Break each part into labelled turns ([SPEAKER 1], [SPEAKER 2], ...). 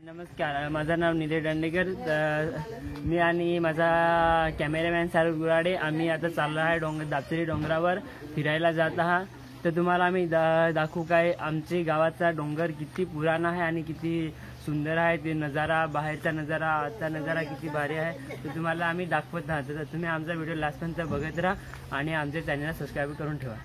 [SPEAKER 1] नमस्कार, माझं नाव निलेश दांडेकर. मी आणि माझा कॅमेरामॅन सारूक गुराडे आम्ही आता चाललो आहे दापसरी डोंगरावर फिरायला जात आहात. तर तुम्हाला आम्ही दाखवू काय आमच्या गावाचा डोंगर किती पुराणा आहे आणि किती सुंदर आहे. ते नजारा, बाहेरचा नजारा, आजचा नजारा किती भारी आहे तर तुम्हाला आम्ही दाखवत आहात. तर तुम्ही आमचा व्हिडिओ लास्टपर्यंत बघत राहा आणि आमच्या चॅनलला सबस्क्राईब करून ठेवा.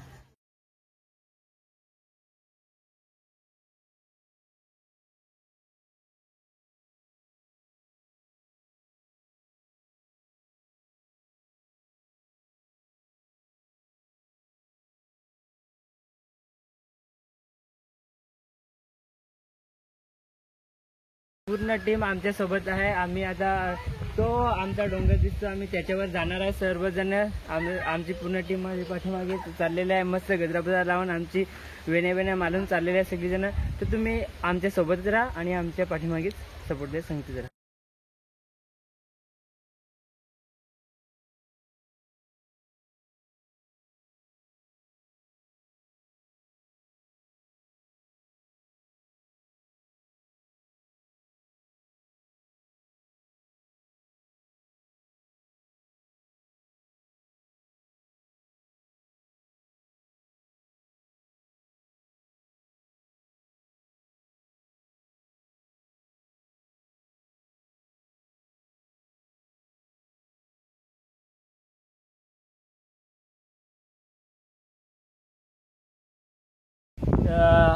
[SPEAKER 1] पूर्ण टीम आमच्या सोबत आहे. आम्ही आता तो आमचा डोंगर दिसतो, आम्ही त्याच्यावर जाणार आहे सर्वजण. आमची पूर्ण टीम माझ्या पाठीमागे चाललेली आहे. मस्त गजरा लावून आमची वेण्या मालून चाललेले आहे सगळीजण. तर तुम्ही आमच्या सोबत राहा आणि आमच्या पाठीमागेच सपोर्ट द्या, सांगते जरा.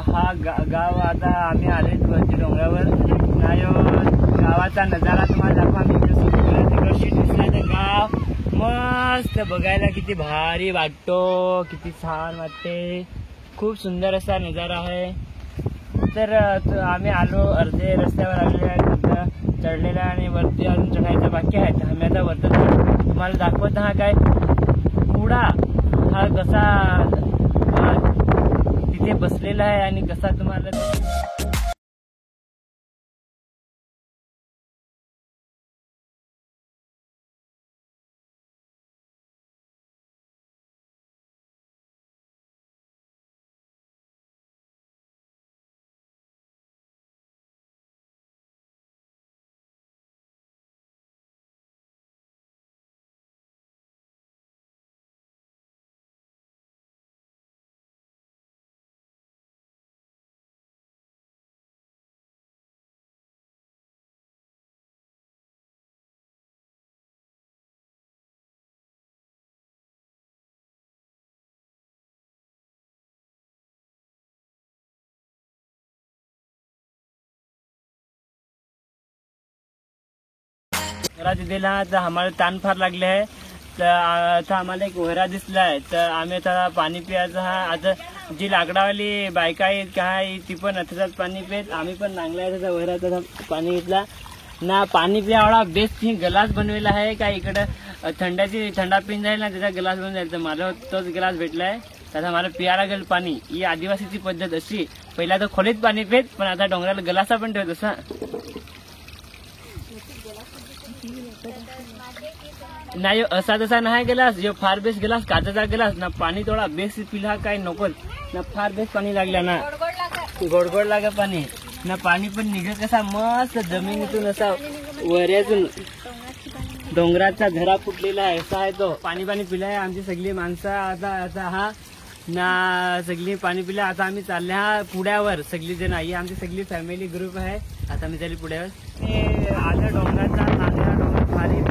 [SPEAKER 1] हा गाव आता आम्ही आले वरती डोंगरावर. गावाचा नजारा तुम्हाला दाखवा. आम्ही दिसला तर गाव मस्त बघायला किती भारी वाटतो, किती छान वाटते. खूप सुंदर असा नजारा आहे. तर आम्ही आलो, अर्धे रस्त्यावर आलेले आहेत, चढलेला आणि वरती अजून चढायचं बाकी आहे. तर आम्ही आता वरती तुम्हाला दाखवत हा काय पुढा हा कसा तिथे बसलेला आहे आणि कसा तुम्हाला दिलेला. तर आम्हाला ताण फार लागले आहे. तर आता आम्हाला एक वहरा दिसला आहे. तर आम्ही आता पाणी पियायचं हा. आता जी लाकडावाली बायका आहेत काय ती पण आता पाणी पित, आम्ही पण नांगल्या त्याचा वहराचा पाणी घेतला ना. पाणी पियावळा बेस्ट ही ग्लास बनवेला आहे का इकडं थंडा पिन जाईल ना, त्याचा ग्लास बनवून जाईल. तर मला तोच ग्लास भेटलाय. त्याचा मला पियाला गेल पाणी. ही आदिवासीची पद्धत अशी, पहिला तर खोलीत पाणी पित, पण आता डोंगराला ग्लासा पण ठेवत असा. नाही असा तसा नाही ग्लास, जो फार बेस्ट ग्लास, काचाचा ग्लास ना. पाणी थोडा बेस्ट पिला काय नको ना, फार बेस्ट पाणी लागला ना, गोड लागा पाणी ना. पाणी पण निघत कसा मस्त जमिनीतून असा वऱ्यातून डोंगराचा झरा फुटलेला आहे असा आहे तो. पाणी पिला आहे आमची सगळी माणसं. आता हा ना सगळी पाणी पिले. आता आम्ही चालले हा पुढ्यावर सगळी जण. ही आमची सगळी फॅमिली ग्रुप आहे. आता मी चालली पुढ्यावर. आता डोंगराचा डोंगर भारी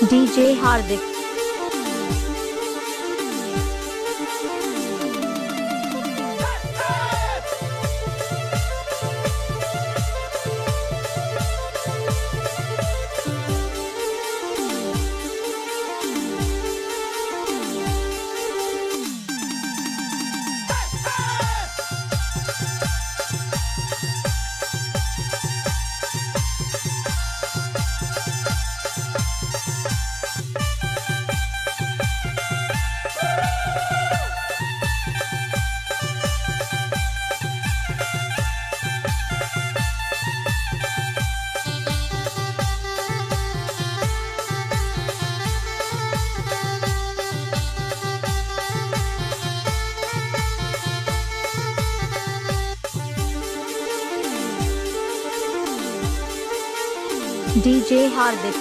[SPEAKER 2] DJ Hardik. DJ Hardik.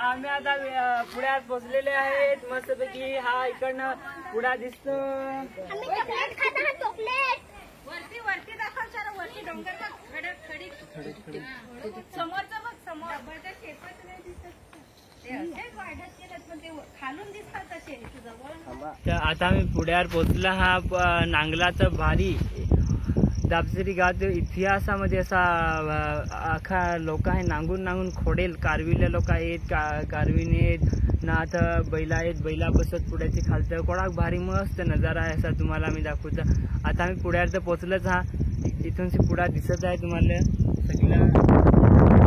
[SPEAKER 1] आम्ही आता पुण्यात पोहोचलेले आहेत. मस्तपैकी हा इकडनं पुढा दिसतो.
[SPEAKER 3] वरती वरती दाखव जरा, वरती डोंगर बघ, खडी समोरचं बघ, समोर रबरच्या शेतात नाही दिसत. ते असेच वाढत गेलेत पण ते खालून दिसतात असे जवळ.
[SPEAKER 1] तर आता आम्ही पुण्यावर पोहोचला. हा नांगलाचा भारी दाबसरी गावात इतिहासामध्ये असा आखा लोक आहे. नांगून नांगून खोडेल कारविले लोक आहेत. कारविण आहेत ना. आता बैला आहेत. बैला बसत पुढ्याची खालतं कोणाक भारी मस्त नजारा आहे असा तुम्हाला आम्ही दाखवतो. आता आम्ही पुण्यावर तर पोहोचलोच. हा इथून पुढा दिसत आहे तुम्हाला सगळं.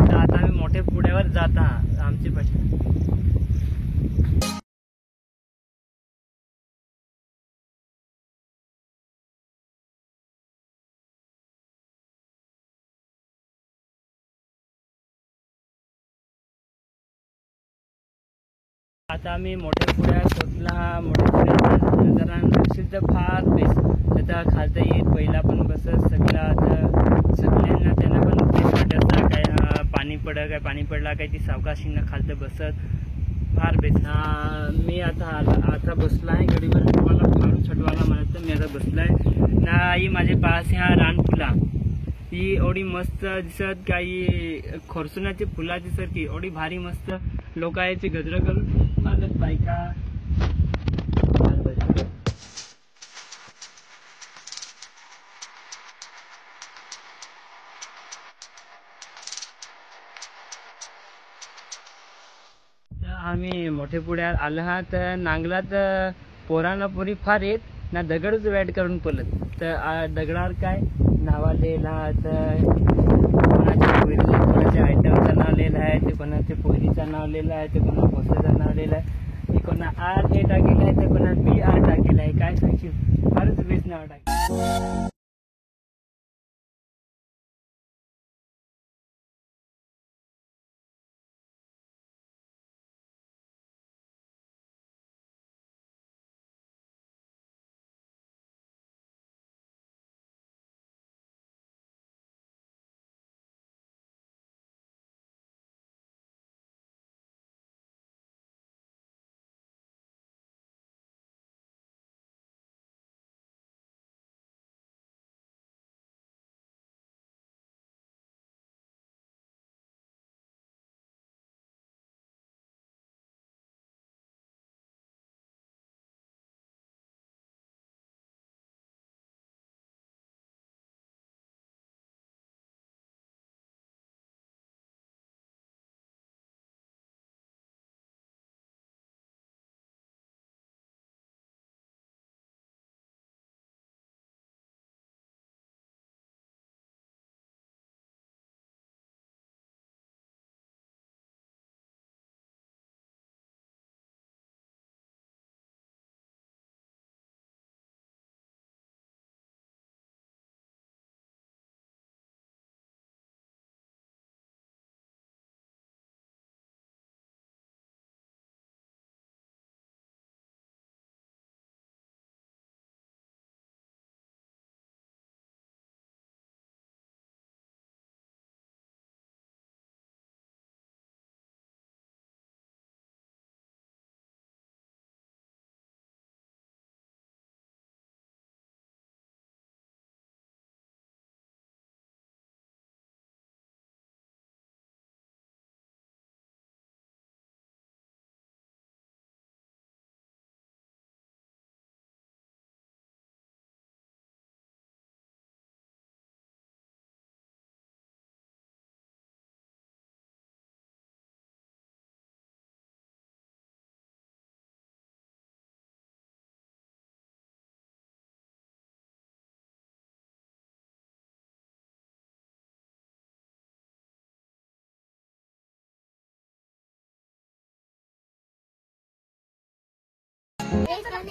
[SPEAKER 1] तर आता आम्ही मोठे पुण्यावर जात आहात आमची भाषा. आता आम्ही मोठ्या पुण्यात पोचला. हा मोठ्या पुण्याचा नजारा प्रसिद्ध फार बेस्ट. आता खालता येत पहिला पण बसत सगळं. आता सगळ्यांना त्यांना पण बेस्ट वाटत काय पाणी पडला काय ती सावकाशीनं खालतं बसत फार बेस्ट. मी आता बसला आहे गडीवर. तुम्हाला फारून छटवायला म्हणत तर मी आता बसला आहे ना. ही माझे पास ह्या रानफुला ही एवढी मस्त दिसत. काही खोरसुनाची फुलाची सारखी एवढी भारी मस्त लोक याची गजर करून आलत बायका. आम्ही मोठे पुढ्यात आलो आहात. नांगलात पोरांना पोरी फार येत ना. दगडच वॅट करून पलत. तर दगडावर काय नावा लिहिला. तर कोणाच्या आयटमचं नाव लिहिलं आहे. ते कोणाच्या पोरीचं नाव लिहिलं आहे. ते कोणा बसाचं नाव लिहिलं आहे. ते कोणा आर हे टाकेलं आहे. ते कोणा BR टाकेलं आहे. काय सांगशील फारच बेस्ट नाव टाकेल.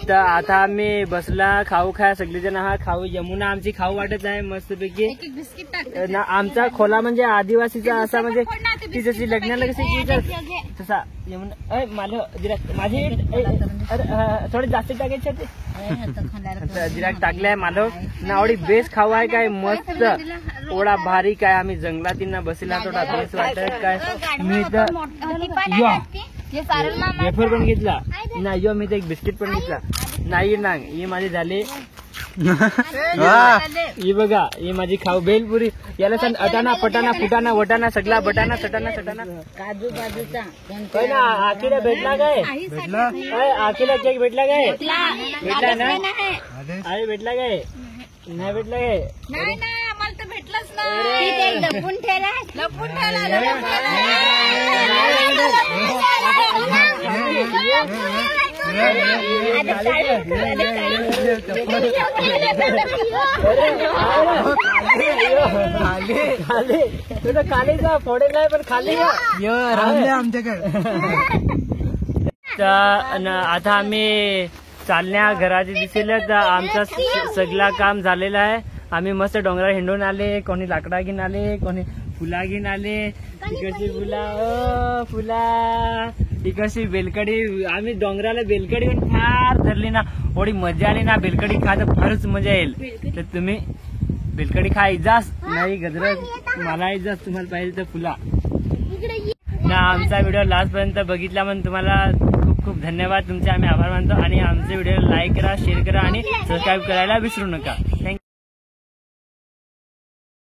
[SPEAKER 1] तर आता आम्ही बसला खाऊ खाय सगळेजण हा खाऊ यमुना आमची खाऊ वाटत आहे मस्तपैकी
[SPEAKER 3] बिस्किट टाक
[SPEAKER 1] ना आमचा खोला म्हणजे आदिवासीचा असा म्हणजे ती जशी लग्नाला कशी तसा यमुना मला माझी थोडे जास्त टाकायचे ते जिराक टाकलाय मालव ना आवडी बेस्ट खाऊ आहे काय मस्त एवढा भारी काय आम्ही जंगलातील बसला थोडा बेस्ट वाटत काय मी तर वेफर पण घेतला ना यो मी तर एक बिस्किट पण घेतला नाही ना ही माझी झाली ही बघा ही माझी खाऊ भेलपुरी याला सांग अटाणा पटाणा फुटाणा वटाणा सगळा बटाणा सटाणा सटाणा
[SPEAKER 3] काजू बाजूचा
[SPEAKER 1] काय ना आखीला भेटला काय आखीला केक भेटला काय भेटला ना आई भेटला काय नाही भेटला काय
[SPEAKER 3] नाही नाही आम्हाला तर भेटलंच नाही लपून ठेवला लपून
[SPEAKER 1] खाली तुझं खाली जा फोडे नाही पण खाली
[SPEAKER 4] आमच्याकडे
[SPEAKER 1] आता आम्ही चालण्या घराची दिसेल तर आमचं सगळं काम झालेलं आहे आम्ही मस्त डोंगरावर हिंडून आले कोणी लाकडा घेऊन आले कोणी फुला घेऊन आले इकडची फुला इकडची बेलकडी आम्ही डोंगराला बेलकडी पण फार धरली ना एवढी मजा आली ना बेलकडी खायला फारच मजा येईल तर तुम्ही बेलकडी खा इजास नाही गजरत मला इजास तुम्हाला पाहिजे तर फुला ना आमचा व्हिडिओ लास्ट पर्यंत बघितला म्हणून तुम्हाला खूप खूप धन्यवाद तुमचे आम्ही आभार मानतो आणि आमचे व्हिडिओ लाईक करा शेअर करा आणि सबस्क्राईब करायला विसरू नका थँक्यू